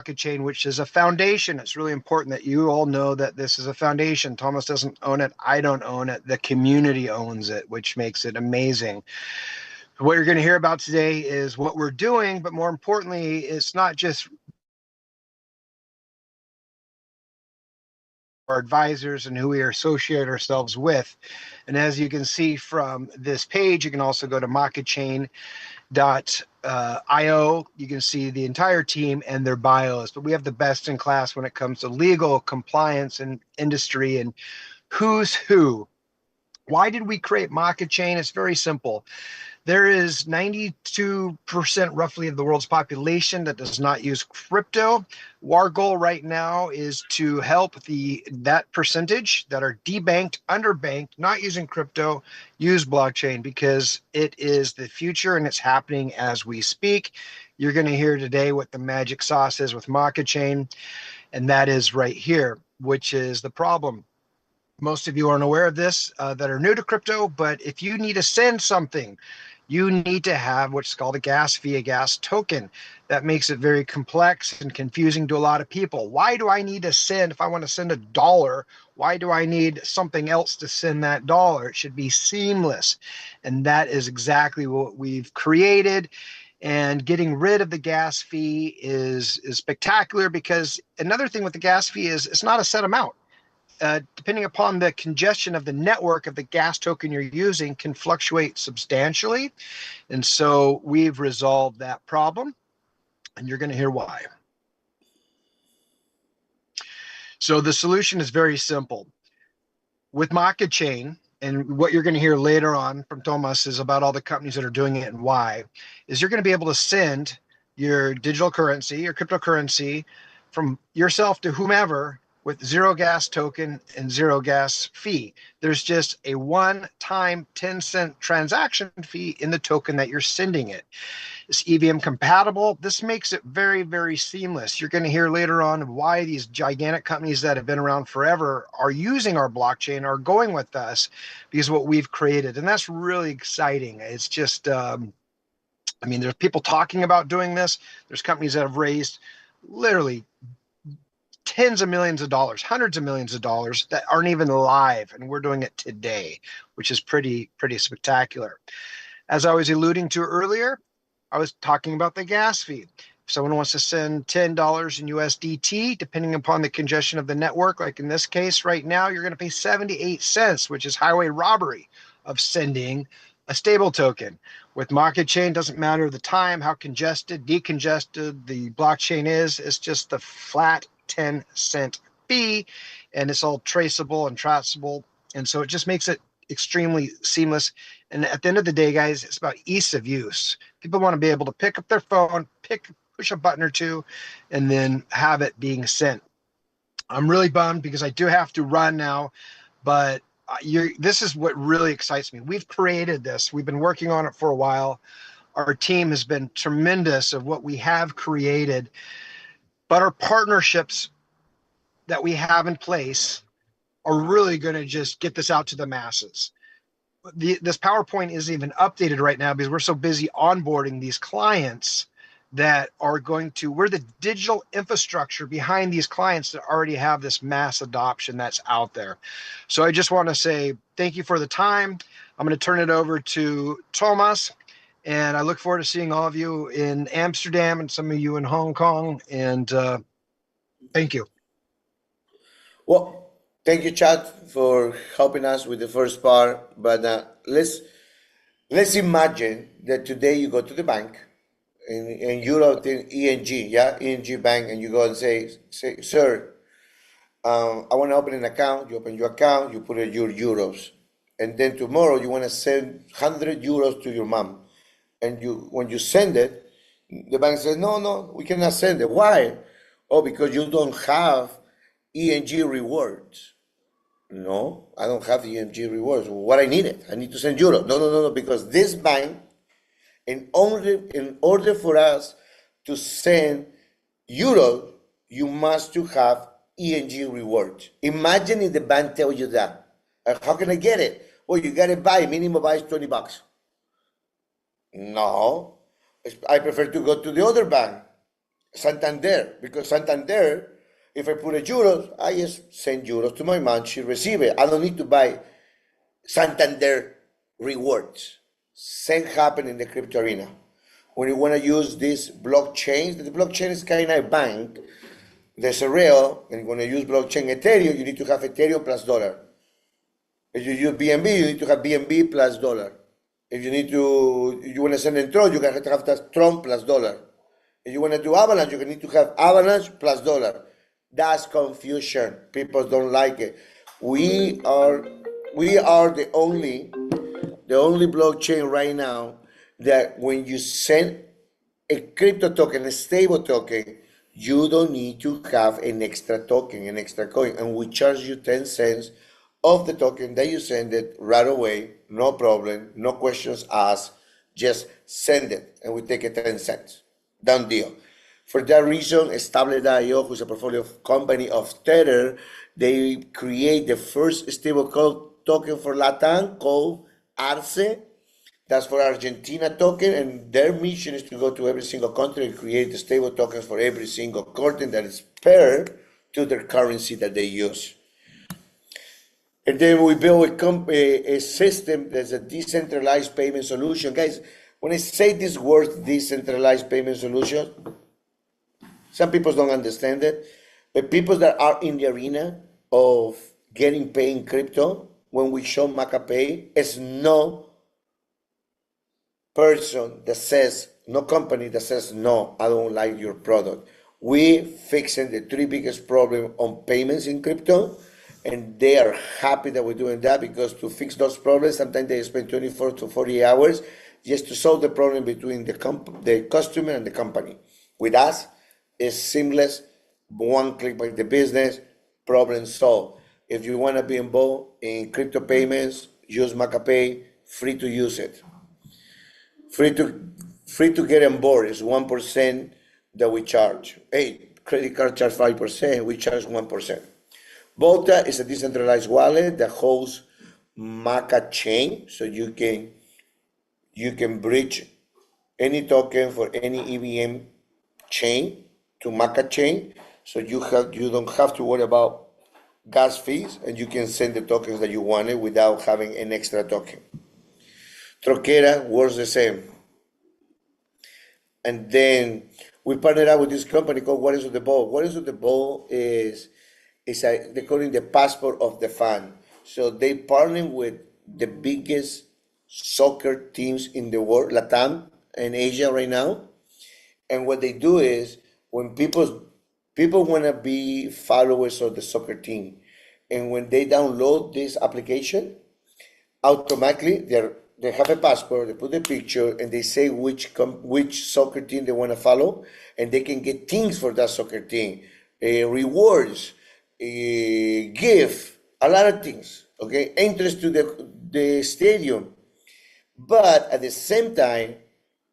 Makachain, which is a foundation. It's really important that you all know that this is a foundation. Thomas doesn't own it. I don't own it. The community owns it, which makes it amazing. What you're going to hear about today is what we're doing, but more importantly, it's not just our advisors and who we associate ourselves with. And as you can see from this page, you can also go to Makachain.io. You can see the entire team and their bios, but we have the best in class when it comes to legal, compliance, and industry, and who's who. Why did we create Makachain? It's very simple. There is 92% roughly of the world's population that does not use crypto. Our goal right now is to help that percentage that are debanked, underbanked, not using crypto, use blockchain, because it is the future and it's happening as we speak. You're going to hear today what the magic sauce is with Makachain, and that is right here, which is the problem. Most of you aren't aware of this that are new to crypto, but if you need to send something, you need to have what's called a gas fee, a gas token. That makes it very complex and confusing to a lot of people. Why do I need to send, if I want to send $1, why do I need something else to send that dollar? It should be seamless. And that is exactly what we've created. And getting rid of the gas fee is spectacular, because another thing with the gas fee is it's not a set amount. Depending upon the congestion of the network of the gas token you're using, can fluctuate substantially. And so we've resolved that problem, and you're going to hear why. So the solution is very simple. With Makachain, and what you're going to hear later on from Thomas is about all the companies that are doing it and why, is you're going to be able to send your digital currency, your cryptocurrency, from yourself to whomever with zero gas token and zero gas fee. There's just a one-time 10-cent transaction fee in the token that you're sending it. It's EVM compatible. This makes it very, very seamless. You're going to hear later on why these gigantic companies that have been around forever are using our blockchain, are going with us, because of what we've created. And that's really exciting. It's just, I mean, there's people talking about doing this. There's companies that have raised literally tens of millions of dollars, hundreds of millions of dollars that aren't even live, and we're doing it today, which is pretty spectacular. As I was alluding to earlier, I was talking about the gas fee. If someone wants to send $10 in USDT, depending upon the congestion of the network, like in this case right now, you're going to pay 78 cents, which is highway robbery of sending a stable token. With Makachain, doesn't matter the time, how congested, decongested the blockchain is. It's just the flat 10-cent fee, and it's all traceable and traceable. And so it just makes it extremely seamless. And at the end of the day, guys, it's about ease of use. People want to be able to pick up their phone, push a button or two, and then have it being sent. I'm really bummed because I do have to run now, but this is what really excites me. We've created this. We've been working on it for a while. Our team has been tremendous of what we have created, but our partnerships that we have in place are really going to just get this out to the masses. This PowerPoint isn't even updated right now because we're so busy onboarding these clients that are going to, we're the digital infrastructure behind these clients that already have this mass adoption that's out there. So I just want to say thank you for the time. I'm going to turn it over to Thomas, and I look forward to seeing all of you in Amsterdam and some of you in Hong Kong. And thank you. Well, thank you, Chad, for helping us with the first part. But let's imagine that today you go to the bank in Europe, in ING, yeah, ING Bank, and you go and say, sir, I want to open an account. You open your account, you put in your euros, and then tomorrow you want to send 100 euros to your mom, and when you send it, the bank says, no, we cannot send it. Why? Oh, because you don't have ENG rewards. No, I don't have ENG rewards. What I need it? I need to send euro. No, because this bank, in order for us to send euro, you must to have ENG rewards. Imagine if the bank tells you that. How can I get it? Well, you got to buy, minimum buy is $20. No, I prefer to go to the other bank. Santander, because Santander, if I put a euros, I just send euros to my mom, she receive it. I don't need to buy Santander rewards. Same happen in the crypto arena. When you want to use this blockchain, the blockchain is kind of a bank. There's a rail, and when you use blockchain Ethereum, you need to have Ethereum plus dollar. If you use BNB, you need to have BNB plus dollar. If you want to send in Tron, you have to have that Tron plus dollar. If you want to do Avalanche, you need to have Avalanche plus dollar. That's confusion. People don't like it. We are the only blockchain right now that when you send a crypto token, a stable token, you don't need to have an extra token, an extra coin, and we charge you 10 cents of the token that you send it right away, no problem, no questions asked, just send it, and we take it 10 cents. Done deal. For that reason, Stable.io, who's a portfolio company of Tether, they create the first stablecoin token for Latam called Arce. That's for Argentina token, and their mission is to go to every single country and create the stable tokens for every single country that is paired to their currency that they use. And then we build a system that's a decentralized payment solution. Guys, when I say this word, decentralized payment solution, some people don't understand it, but people that are in the arena of getting paid in crypto, when we show Macapay, it's no person that says, no company that says, no, I don't like your product. We fixing the three biggest problem on payments in crypto, and they are happy that we're doing that, because to fix those problems, sometimes they spend 24 to 40 hours just to solve the problem between the customer and the company. With us, it's seamless, one click by the business, problem solved. If you want to be involved in crypto payments, use Macapay, free to use it. Free to get on board is 1% that we charge. Hey, credit card charge 5%, we charge 1%. Volta is a decentralized wallet that holds Makachain, so you can bridge any token for any EVM chain to Makachain, so you don't have to worry about gas fees, and you can send the tokens that you wanted without having an extra token. Troquera works the same. And then we partnered up with this company called What is with the Ball. What is with the Ball is they call it the passport of the fan. So they partner with the biggest soccer teams in the world, Latam and Asia right now. And what they do is, when people want to be followers of the soccer team, and when they download this application, automatically they have a passport, they put the picture, and they say which soccer team they want to follow, and they can get things for that soccer team, rewards, gift, a lot of things, okay, interest to the stadium. But at the same time,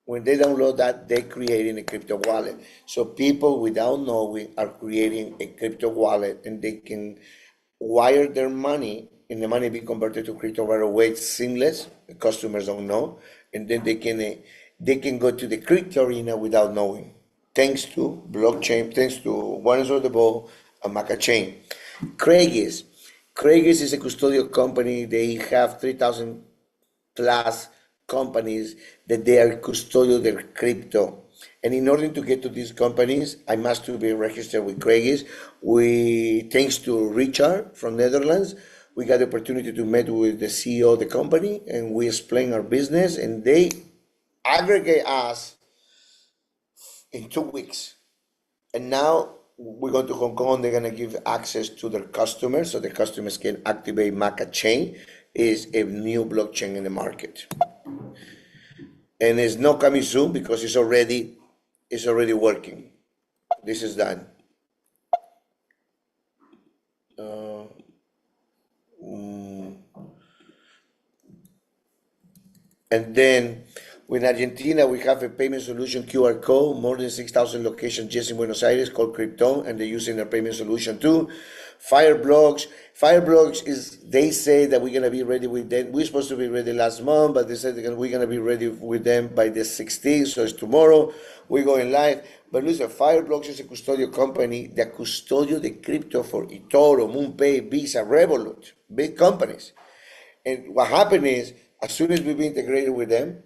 when they download that, they're creating a crypto wallet. So people, without knowing, are creating a crypto wallet, and they can wire their money, and the money be converted to crypto right away. It's seamless. The customers don't know, and then they can go to the crypto arena without knowing, thanks to blockchain, thanks to One is on the Ball and Makachain. Craigis is a custodial company. They have 3,000 plus companies that they are custodial their crypto. And in order to get to these companies, I must to be registered with Craigis. Thanks to Richard from Netherlands, we got the opportunity to meet with the CEO of the company, and we explain our business, and they aggregate us in 2 weeks. And now we're going to Hong Kong. They're going to give access to their customers, so the customers can activate Makachain. Is a new blockchain in the market, and it's not coming soon because it's already working. This is done. And then In Argentina, we have a payment solution QR code, more than 6,000 locations just in Buenos Aires called 𝑥𝑖𝑡𝑜, and they're using their payment solution too. Fireblocks is, they say that we're going to be ready with them. We're supposed to be ready last month, but they said we're going to be ready with them by the 16th, so it's tomorrow. We're going live. But listen, Fireblocks is a custodial company that custodial the crypto for eToro, MoonPay, Visa, Revolut, big companies. And what happened is, as soon as we've integrated with them,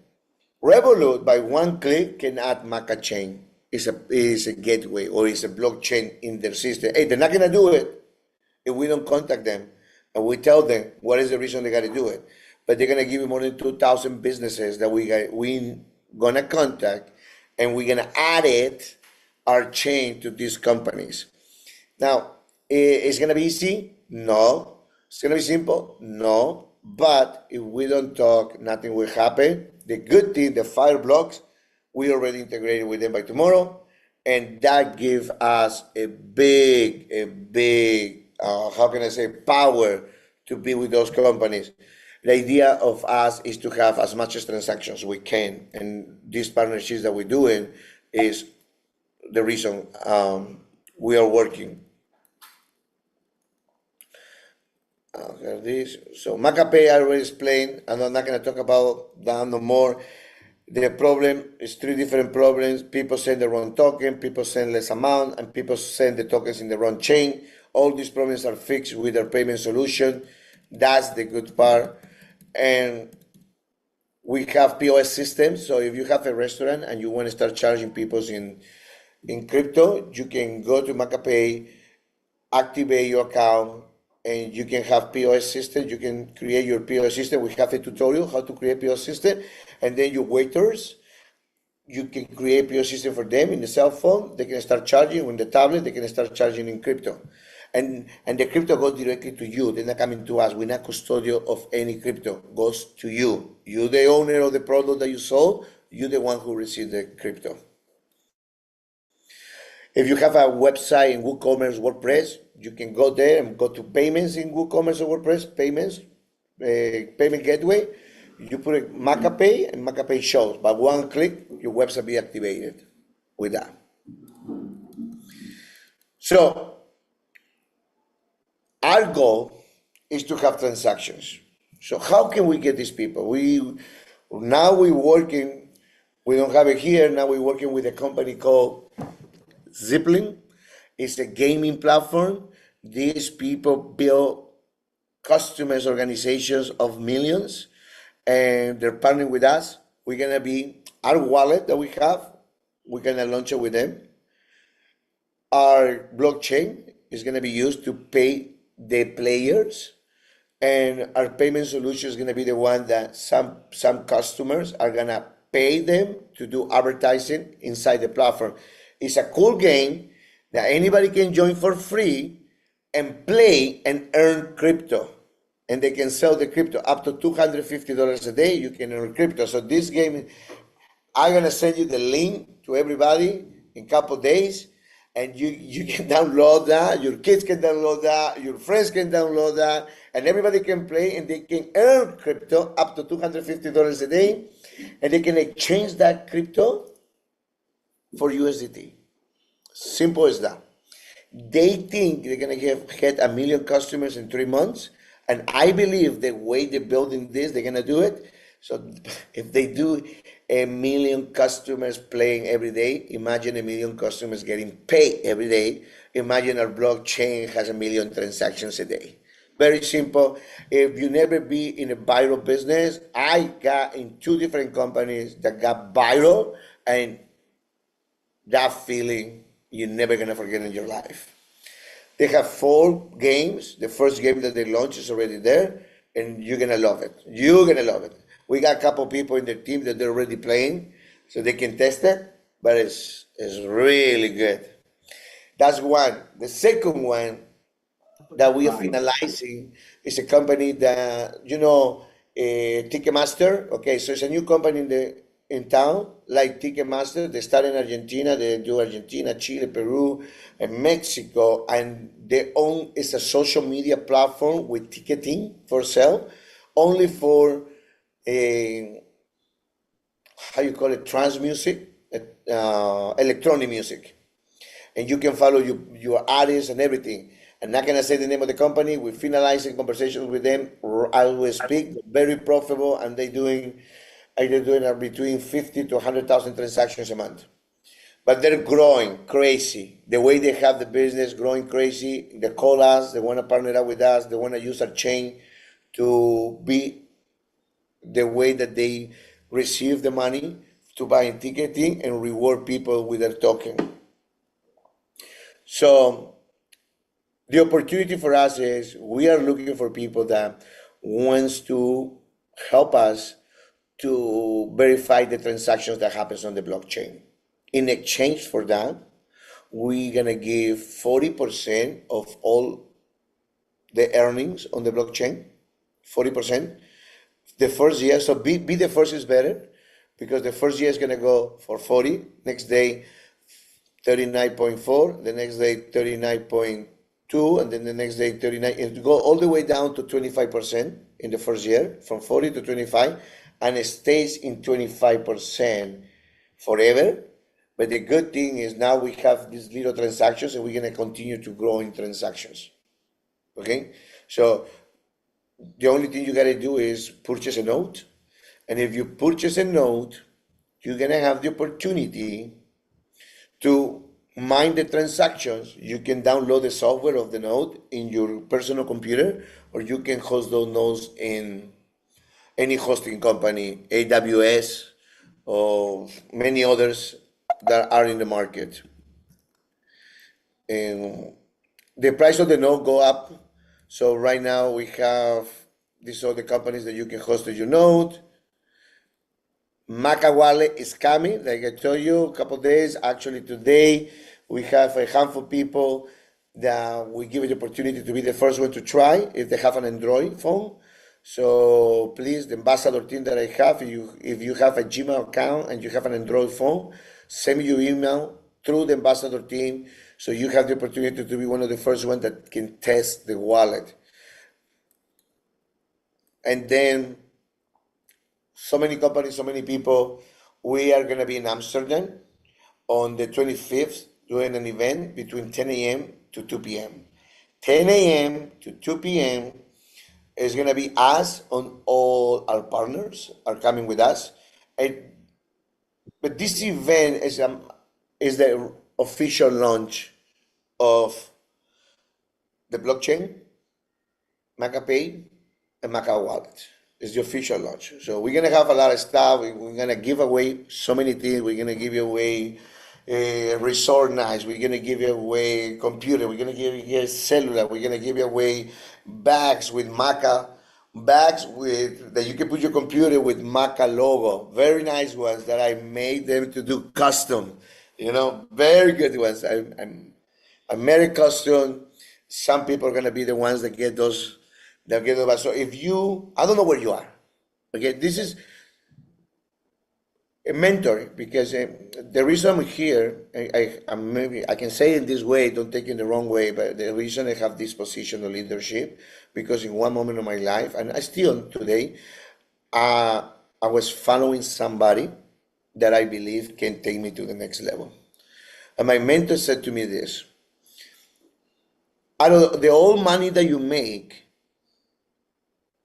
Revolut, by one click, can add Makachain. Is a gateway or is a blockchain in their system. Hey, they're not going to do it if we don't contact them and we tell them what is the reason they got to do it. But they're going to give you more than 2,000 businesses that we going to contact, and we're going to add our chain to these companies. Now, it's going to be easy? No. It's going to be simple? No. But if we don't talk, nothing will happen. The good thing, the Fireblocks, we already integrated with them by tomorrow, and that gives us a big, how can I say, power to be with those companies. The idea of us is to have as much as transactions we can, and these partnerships that we're doing is the reason we are working. So Macapay, I already explained, and I'm not going to talk about that no more. The problem is three different problems. People send the wrong token, people send less amount, and people send the tokens in the wrong chain. All these problems are fixed with our payment solution. That's the good part. And we have POS systems. So if you have a restaurant and you want to start charging people in crypto, you can go to Macapay, activate your account, and you can have POS system. You can create your POS system. We have a tutorial how to create POS system, and then your waiters, you can create POS system for them in the cell phone. They can start charging on the tablet. They can start charging in crypto, and the crypto goes directly to you. They're not coming to us. We're not custodial of any crypto. It goes to you. You're the owner of the product that you sold. You're the one who received the crypto. If you have a website in WooCommerce, WordPress, you can go there and go to payments in WooCommerce or WordPress, payments, payment gateway. You put a Macapay, and Macapay shows. By one click, your website be activated with that. So our goal is to have transactions. So how can we get these people? Now we're working, we don't have it here, now we're working with a company called Zipling. It's a gaming platform. These people build customers, organizations of millions, and they're partnering with us. We're gonna be, our wallet that we have, we're gonna launch it with them. Our blockchain is gonna be used to pay the players, and our payment solution is gonna be the one that some customers are gonna pay them to do advertising inside the platform. It's a cool game that anybody can join for free and play and earn crypto. And they can sell the crypto up to $250 a day. You can earn crypto. So this game, I'm gonna send you the link to everybody in a couple of days, and you can download that. Your kids can download that. Your friends can download that, and everybody can play, and they can earn crypto up to $250 a day, and they can exchange that crypto for USDT. Simple as that. They think they're gonna get 1 million customers in 3 months, and I believe the way they're building this, they're gonna do it. So if they do 1 million customers playing every day, imagine 1 million customers getting paid every day. Imagine our blockchain has 1 million transactions a day. Very simple. If you never be in a viral business, I got in 2 different companies that got viral, and that feeling you're never gonna forget in your life. They have 4 games. The first game that they launched is already there, and you're gonna love it. You're gonna love it. We got a couple people in the team that they're already playing, so they can test it, but it's really good. That's one. The second one that we are finalizing is a company that, Ticketmaster. Okay, so it's a new company in town, like Ticketmaster. They start in Argentina. They do Argentina, Chile, Peru, and Mexico, and they own, it's a social media platform with ticketing for sale, only for how you call it, trance music, electronic music. And you can follow your artists and everything. I'm not gonna say the name of the company. We're finalizing conversations with them. I will speak. Very profitable, and they're doing between 50 to 100,000 transactions a month. But they're growing crazy. The way they have the business growing crazy. They call us. They want to partner up with us. They want to use our chain to be the way that they receive the money to buy ticketing and reward people with their token. So the opportunity for us is we are looking for people that wants to help us to verify the transactions that happens on the blockchain. In exchange for that, we're gonna give 40% of all the earnings on the blockchain, 40%. The first year, so be the first is better, because the first year is gonna go for 40, next day 39.4, the next day 39.2, and then the next day 39. It go all the way down to 25% in the first year, from 40 to 25, and it stays in 25% forever. But the good thing is now we have these little transactions, and we're gonna continue to grow in transactions. Okay, so the only thing you gotta do is purchase a node, and if you purchase a node, you're gonna have the opportunity to mine the transactions. You can download the software of the node in your personal computer, or you can host those nodes in any hosting company, AWS, or many others that are in the market. And the price of the node go up. So right now we have these other companies that you can host your node. Maca Wallet is coming, like I told you, a couple of days. Actually, today we have a handful of people that we give you the opportunity to be the first one to try if they have an Android phone. So please, the ambassador team that I have, if you have a Gmail account and you have an Android phone, send me your email through the ambassador team, so you have the opportunity to be one of the first ones that can test the wallet. And then so many companies, so many people. We are going to be in Amsterdam on the 25th doing an event between 10 a.m. to 2 p.m. 10 a.m. to 2 p.m. is going to be us, on all our partners are coming with us. But this event is the official launch of the blockchain, Makapay, and Maca Wallet. It's the official launch. So we're gonna have a lot of stuff. We're gonna give away so many things. We're gonna give you away resort nights. We're gonna give you away computer. We're gonna give you cellular. We're gonna give you away bags with Maca, bags with that you can put your computer with Maca logo. Very nice ones that I made them to do custom. Very good ones. I made it custom. Some people are gonna be the ones that get those. So I don't know where you are. Okay, this is a mentor, because the reason I'm here, maybe I can say it this way, don't take it the wrong way, but the reason I have this position of leadership, because in one moment of my life, and I still today, I was following somebody that I believe can take me to the next level. And my mentor said to me this: out of the all money that you make,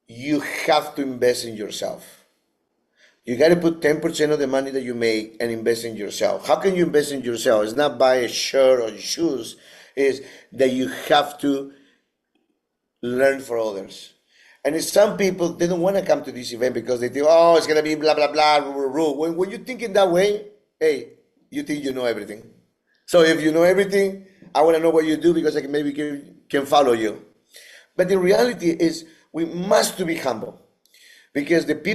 you have to invest in yourself. You got to put 10% of the money that you make and invest in yourself. How can you invest in yourself? It's not buy a shirt or shoes. It's that you have to learn for others. And it's some people, they don't want to come to this event because they think, oh, it's going to be blah, blah, blah, rule. When you think in that way, hey, you think you know everything. So if you know everything, I want to know what you do, because I can follow you. But the reality is, we must to be humble, because the people